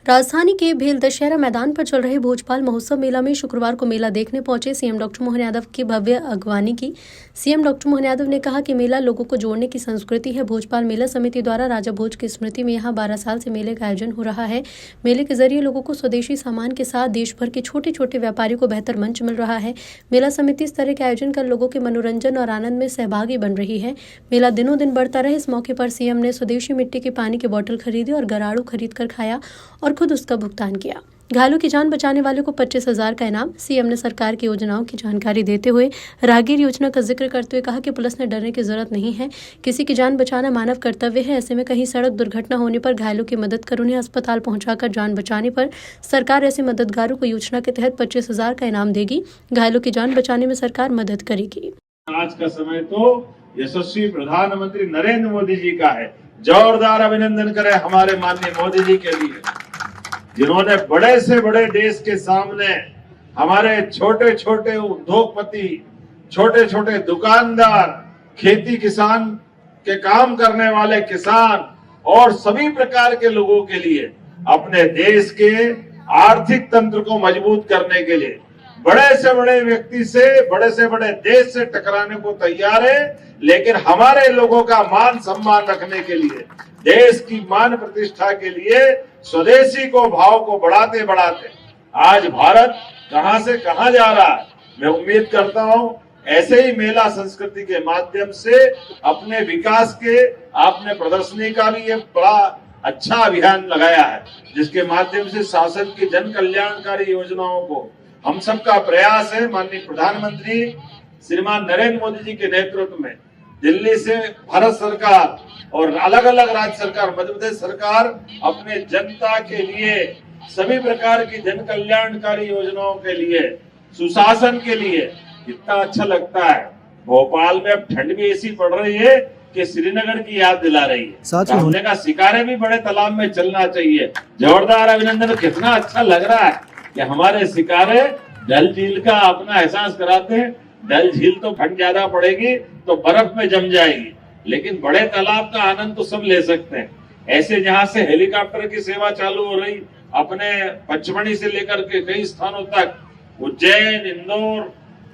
राजधानी के भेल दशहरा मैदान पर चल रहे भोजपाल महोत्सव मेला में शुक्रवार को मेला देखने पहुंचे सीएम डॉक्टर मोहन यादव की भव्य अगवानी की। सीएम डॉक्टर मोहन यादव ने कहा कि मेला लोगों को जोड़ने की संस्कृति है। भोजपाल मेला समिति द्वारा राजा भोज की स्मृति में यहां 12 साल से मेले का आयोजन हो रहा है। मेले के जरिए लोगों को स्वदेशी सामान के साथ देश भर के छोटे छोटे व्यापारियों को बेहतर मंच मिल रहा है। मेला समिति इस तरह के आयोजन कर लोगों के मनोरंजन और आनंद में सहभागी बन रही है। मेला दिनों दिन बढ़ता रहे। इस मौके पर सीएम ने स्वदेशी मिट्टी के पानी के बोतल खरीदे और गराड़ू खरीद कर खाया और खुद उसका भुगतान किया। घायलों की जान बचाने वाले को 25,000 का इनाम। सीएम ने सरकार की योजनाओं की जानकारी देते हुए राहगीर योजना का जिक्र करते हुए कहा कि पुलिस ने डरने की जरूरत नहीं है। किसी की जान बचाना मानव कर्तव्य है। ऐसे में कहीं सड़क दुर्घटना होने पर घायलों की मदद कर उन्हें अस्पताल पहुंचाकर जान बचाने पर सरकार ऐसे मददगारों को योजना के तहत 25,000 का इनाम देगी। घायलों की जान बचाने में सरकार मदद करेगी। आज का समय तो यशस्वी प्रधानमंत्री नरेंद्र मोदी जी का है। जोरदार अभिनंदन करें हमारे माननीय मोदी जी के लिए, जिन्होंने बड़े से बड़े देश के सामने हमारे छोटे छोटे उद्योगपति, छोटे छोटे दुकानदार, खेती किसान के काम करने वाले किसान और सभी प्रकार के लोगों के लिए अपने देश के आर्थिक तंत्र को मजबूत करने के लिए बड़े से बड़े व्यक्ति से बड़े देश से टकराने को तैयार है, लेकिन हमारे लोगों का मान सम्मान रखने के लिए, देश की मान प्रतिष्ठा के लिए स्वदेशी को भाव को बढ़ाते बढ़ाते आज भारत कहां से कहां जा रहा है। मैं उम्मीद करता हूं ऐसे ही मेला संस्कृति के माध्यम से अपने विकास के आपने प्रदर्शनी का भी एक बड़ा अच्छा अभियान लगाया है, जिसके माध्यम से शासन की जन कल्याणकारी योजनाओं को हम सबका प्रयास है। माननीय प्रधानमंत्री श्रीमान नरेंद्र मोदी जी के नेतृत्व में दिल्ली से भारत सरकार और अलग अलग राज्य सरकार, मध्य प्रदेश सरकार अपने जनता के लिए सभी प्रकार की जन कल्याणकारी योजनाओं के लिए, सुशासन के लिए कितना अच्छा लगता है। भोपाल में अब ठंड भी ऐसी पड़ रही है कि श्रीनगर की याद दिला रही है। तो हमने कहा शिकारे भी बड़े तालाब में चलना चाहिए। जोरदार अभिनंदन। कितना अच्छा लग रहा है कि हमारे शिकारे डल झील का अपना एहसास कराते हैं। डल झील तो ठंड ज्यादा पड़ेगी तो बर्फ में जम जाएगी, लेकिन बड़े तालाब का आनंद तो सब ले सकते हैं। ऐसे जहां से हेलीकॉप्टर की सेवा चालू हो रही, अपने पचमढ़ी से लेकर के कई स्थानों तक, उज्जैन, इंदौर,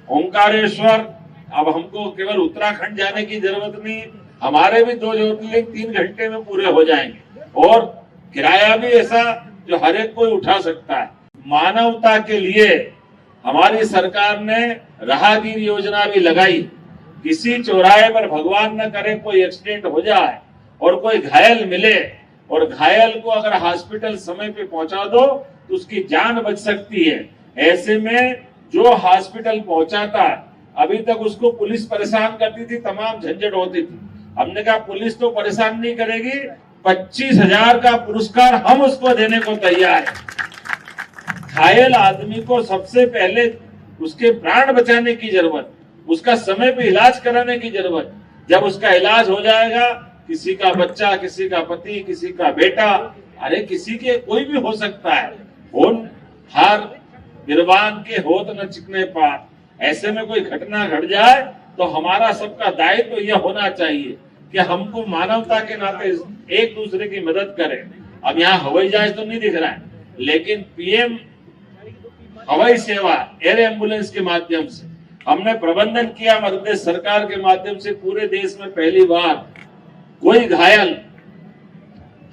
ओंकारेश्वर, अब हमको केवल उत्तराखंड जाने की जरूरत नहीं। हमारे भी 2 ज्योतिर्लिंग 3 घंटे में पूरे हो जाएंगे और किराया भी ऐसा जो हर एक कोई उठा सकता है। मानवता के लिए हमारी सरकार ने राहगीर योजना भी लगाई। किसी चौराहे पर भगवान न करे कोई एक्सीडेंट हो जाए और कोई घायल मिले, और घायल को अगर हॉस्पिटल समय पे पहुंचा दो तो उसकी जान बच सकती है। ऐसे में जो हॉस्पिटल पहुंचाता, अभी तक उसको पुलिस परेशान करती थी, तमाम झंझट होती थी। हमने कहा पुलिस तो परेशान नहीं करेगी, 25,000 का पुरस्कार हम उसको देने को तैयार है। घायल आदमी को सबसे पहले उसके प्राण बचाने की जरूरत, उसका समय पे इलाज कराने की जरूरत। जब उसका इलाज हो जाएगा, किसी का बच्चा, किसी का पति, किसी का बेटा, अरे किसी के कोई भी हो सकता है। होन हार गिरबान के होत न चिकने पार। ऐसे में कोई घटना घट जाए तो हमारा सबका दायित्व यह होना चाहिए कि हमको मानवता के नाते एक दूसरे की मदद करें। अब यहाँ हवाई जहाज तो नहीं दिख रहा है, लेकिन पीएम हवाई सेवा एयर एम्बुलेंस के माध्यम से हमने प्रबंधन किया। मध्य प्रदेश सरकार के माध्यम से पूरे देश में पहली बार कोई घायल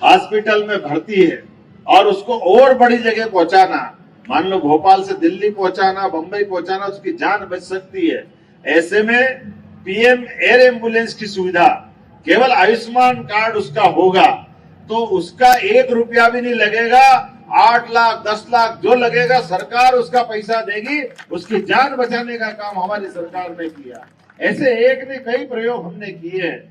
हॉस्पिटल में भर्ती है और उसको और बड़ी जगह पहुंचाना, मान लो भोपाल से दिल्ली पहुंचाना, बंबई पहुंचाना, उसकी जान बच सकती है। ऐसे में पीएम एयर एम्बुलेंस की सुविधा केवल आयुष्मान कार्ड उसका होगा तो उसका 1 रुपया भी नहीं लगेगा। 8 लाख 10 लाख जो लगेगा सरकार उसका पैसा देगी। उसकी जान बचाने का काम हमारी सरकार ने किया। ऐसे एक ने कई प्रयोग हमने किए हैं।